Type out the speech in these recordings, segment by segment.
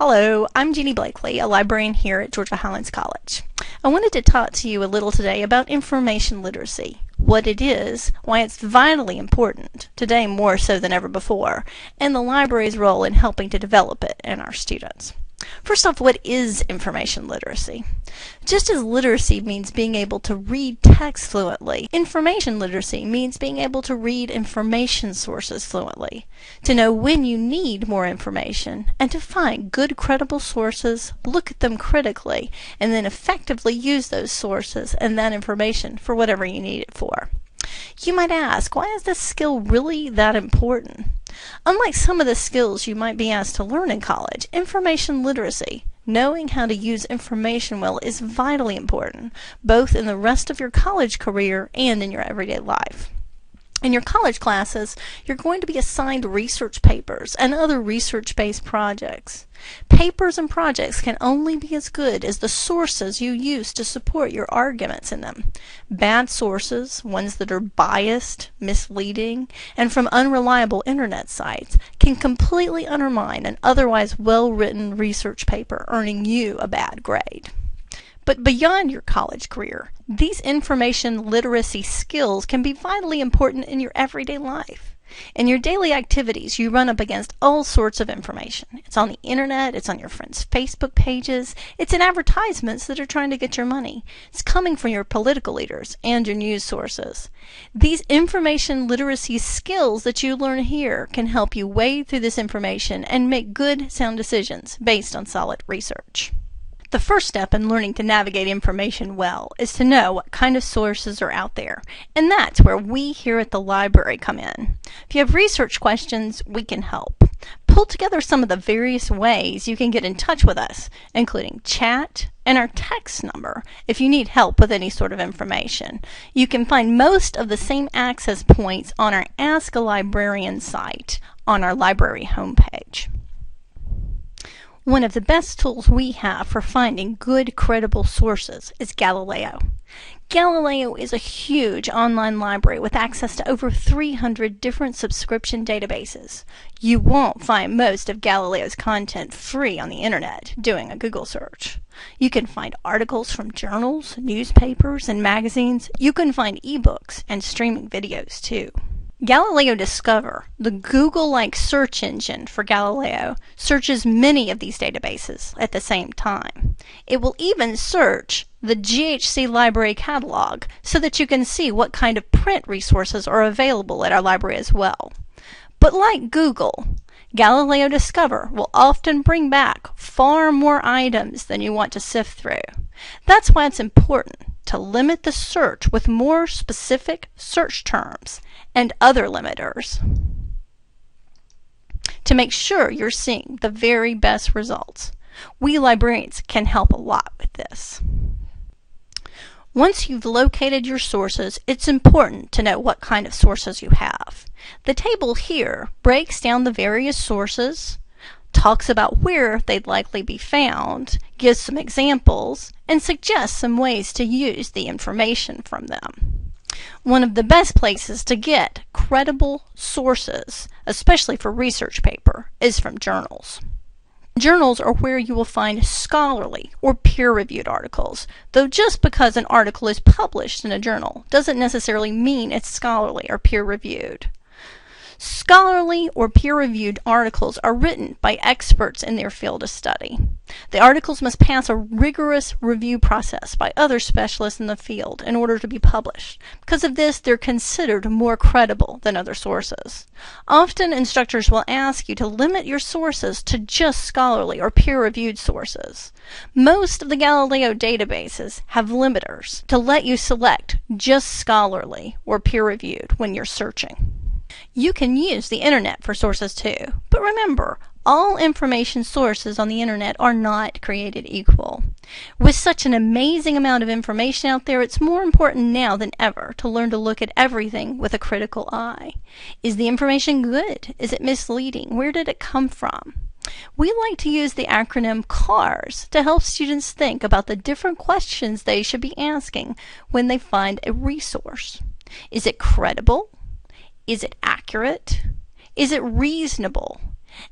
Hello, I'm Jeannie Blakely, a librarian here at Georgia Highlands College. I wanted to talk to you a little today about information literacy, what it is, why it's vitally important, today more so than ever before, and the library's role in helping to develop it in our students. First off, what is information literacy? Just as literacy means being able to read text fluently, information literacy means being able to read information sources fluently, to know when you need more information, and to find good credible sources, look at them critically, and then effectively use those sources and that information for whatever you need it for. You might ask, why is this skill really that important? Unlike some of the skills you might be asked to learn in college, information literacy, knowing how to use information well, is vitally important, both in the rest of your college career and in your everyday life. In your college classes, you're going to be assigned research papers and other research-based projects. Papers and projects can only be as good as the sources you use to support your arguments in them. Bad sources, ones that are biased, misleading, and from unreliable internet sites, can completely undermine an otherwise well-written research paper, earning you a bad grade. But beyond your college career, these information literacy skills can be vitally important in your everyday life. In your daily activities, you run up against all sorts of information. It's on the internet, it's on your friends' Facebook pages, it's in advertisements that are trying to get your money. It's coming from your political leaders and your news sources. These information literacy skills that you learn here can help you wade through this information and make good, sound decisions based on solid research. The first step in learning to navigate information well is to know what kind of sources are out there, and that's where we here at the library come in. If you have research questions, we can help. Pull together some of the various ways you can get in touch with us, including chat and our text number if you need help with any sort of information. You can find most of the same access points on our Ask a Librarian site on our library homepage. One of the best tools we have for finding good, credible sources is Galileo. Galileo is a huge online library with access to over 300 different subscription databases. You won't find most of Galileo's content free on the internet doing a Google search. You can find articles from journals, newspapers, and magazines. You can find ebooks and streaming videos too. Galileo Discover, the Google-like search engine for Galileo, searches many of these databases at the same time. It will even search the GHC Library Catalog so that you can see what kind of print resources are available at our library as well. But like Google, Galileo Discover will often bring back far more items than you want to sift through. That's why it's important to limit the search with more specific search terms and other limiters to make sure you're seeing the very best results. We librarians can help a lot with this. Once you've located your sources, it's important to know what kind of sources you have. The table here breaks down the various sources, talks about where they'd likely be found, gives some examples, and suggests some ways to use the information from them. One of the best places to get credible sources, especially for research paper, is from journals. Journals are where you will find scholarly or peer-reviewed articles, though just because an article is published in a journal doesn't necessarily mean it's scholarly or peer-reviewed. Scholarly or peer-reviewed articles are written by experts in their field of study. The articles must pass a rigorous review process by other specialists in the field in order to be published. Because of this, they're considered more credible than other sources. Often, instructors will ask you to limit your sources to just scholarly or peer-reviewed sources. Most of the Galileo databases have limiters to let you select just scholarly or peer-reviewed when you're searching. You can use the internet for sources too, but remember, all information sources on the internet are not created equal. With such an amazing amount of information out there, it's more important now than ever to learn to look at everything with a critical eye. Is the information good? Is it misleading? Where did it come from? We like to use the acronym CARS to help students think about the different questions they should be asking when they find a resource. Is it credible? Is it accurate? Is it reasonable?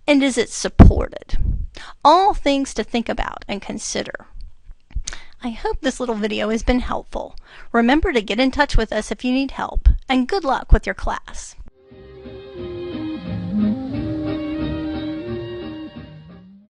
And is it supported? All things to think about and consider. I hope this little video has been helpful. Remember to get in touch with us if you need help, and good luck with your class.